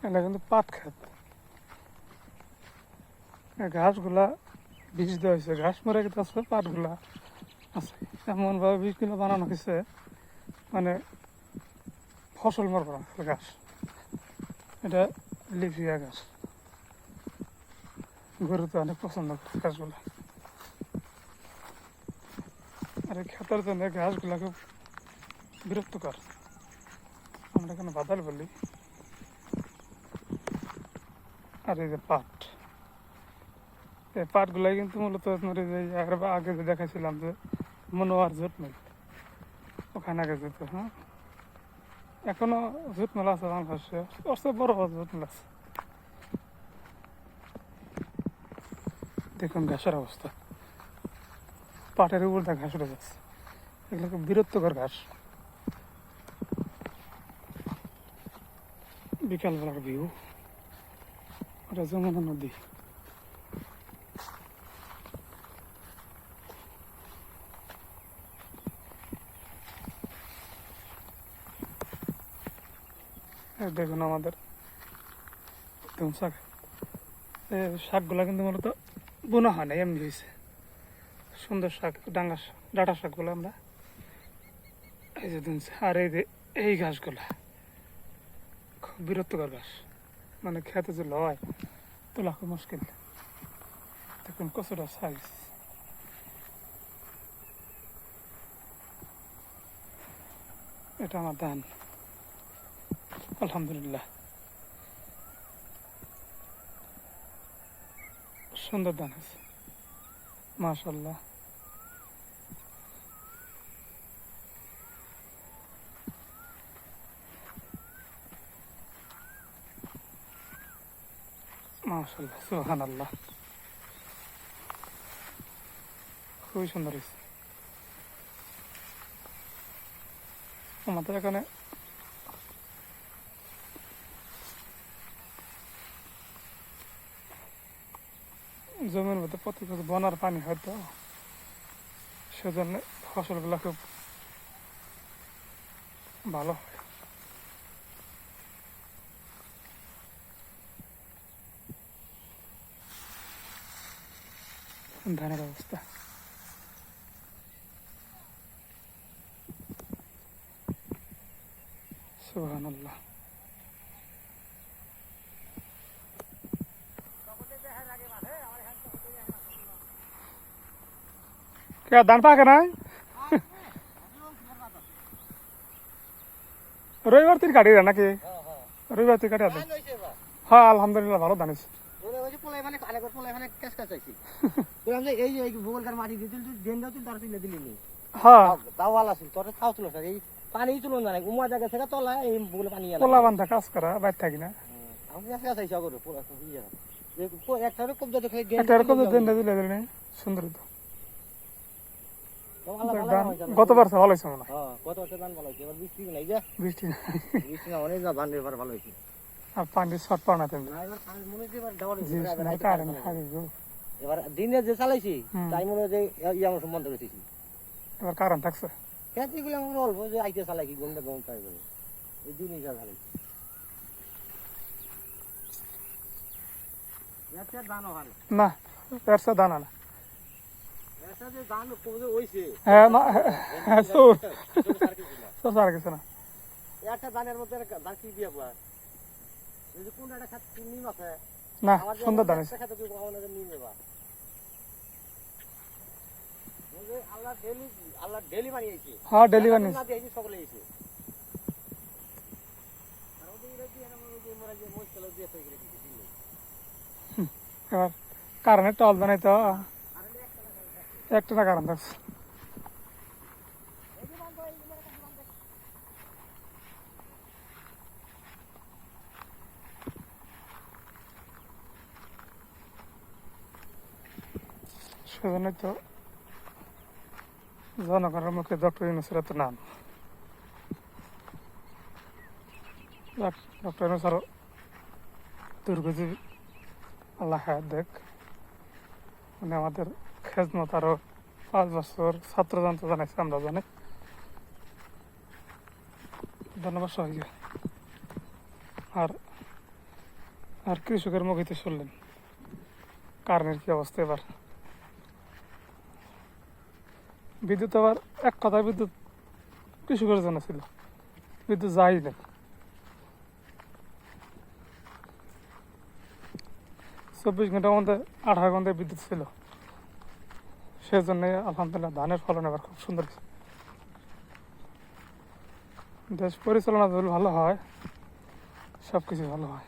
এটা কিন্তু পাট খেত। ঘাসগুলা বীজ দেওয়া হয়েছে, ঘাস মরে গেছে, আসলে পাটগুলা আছে। এমনভাবে বীজগুলো বানানো হয়েছে মানে ফসল মরবে না ঘাস। এটা লিফিয়া ঘাস, গরু তো অনেক পছন্দ করে ঘাসগুলো। আর এই খেতের জন্য ঘাসগুলা খুব বিরক্তকর, আমরা এখানে বাদাল বলি। আর এই যে পাট, এই পাটগুলাই কিন্তু মূলত আপনার এই যে আগে যে দেখাছিলাম যে মনোয়ার জুট মিল, ওখানে আগে যেত। হ্যাঁ, এখনো জুট মেলা আছে বাংলাদেশে, অবশ্য বড় বড় জুট মেলা আছে। দেখুন ঘাসের অবস্থা, পাটের উপর দিয়ে ঘাস উঠে যাচ্ছে। এগুলো খুব বিরক্তকর ঘাস। বিকালবেলার ভিউ, এটা যমুনা নদী। দেখুন আমাদের শাক, শাকগুলা কিন্তু মূলত বোনা হয় না, এমনি হয়েছে সুন্দর শাক, ডাঁটা শাকগুলো আমরা এই যে দিনছে। আর এই যে এই ঘাসগুলা খুব বিরক্তকর ঘাস, মানে খেতে যে লয় তোলা খুব মুশকিল। দেখুন কতটা সাইজ। এটা আমার ধান, আলহামদুলিল্লাহ সুন্দর ধান আছে, মাশাল্লাহ। মাশাল্লাহ, সুবহানাল্লাহ, খুবই সুন্দর হয়েছে। আমাদের এখানে জমির মধ্যে প্রতি বছর বন্যার পানি হয়, তো সেজন্য ফসলগুলো খুব ভালো হয়। ধানের অবস্থা, সুবহানাল্লাহ। কে ধান পাকে নাই? রবিবার তুই কাটি নাকি? রবিবার তুই কাটি? হ্যাঁ আলহামদুলিল্লাহ, ভালো ধান হয়েছে। পোলা বান্ধা কাজ করা বাইর থাকি না, সুন্দর তো। গতবার ভালো হয়েছে মনে হয়, বৃষ্টি আর পানির শর্ট পাও না তুমি। এবার দিনে যে চালাইছি তাই মনে হয় যে বন্ধ করেছি। এবার কারণ থাকছে খেতিগুলো আমার অল্প যে আইতে চালাই কি গন্ডা গম চাই বলে এই দিনই যা চালাইছি। না ব্যবসা দানা না, না সুন্দর ধান হয়েছে। হ্যাঁ ডেলি বানিয়েছি, সকলে এবার কারেন্টের টল বানাই তো একটা না কারণ থাকছে। সেজন্যই তো জনগণের মুখে ডক্টর ইউনূসের এত নাম। ডক্টর ইউনূস আরো দুর্গজীবী, আল্লাহ হায়াত দেখ, মানে আমাদের খেজমত আরো 5 বছর ছাত্রযন্ত্র জানাইছে, আমরা জানি। ধন্যবাদ সবাইকে। আর আর কৃষকের মুখে তো শুনলেন কারেন্টের কি অবস্থা এবার। বিদ্যুৎ আবার এক কথায় বিদ্যুৎ কৃষকের জন্য ছিল, বিদ্যুৎ যাই না। 24 ঘন্টার মধ্যে 18 ঘন্টায় বিদ্যুৎ ছিল, সেজন্য আলহামদুলিল্লাহ ধানের ফলন এবার খুব সুন্দর হয়েছে। দেশ পরিচালনা যদি ভালো হয় সব কিছু ভালো হয়।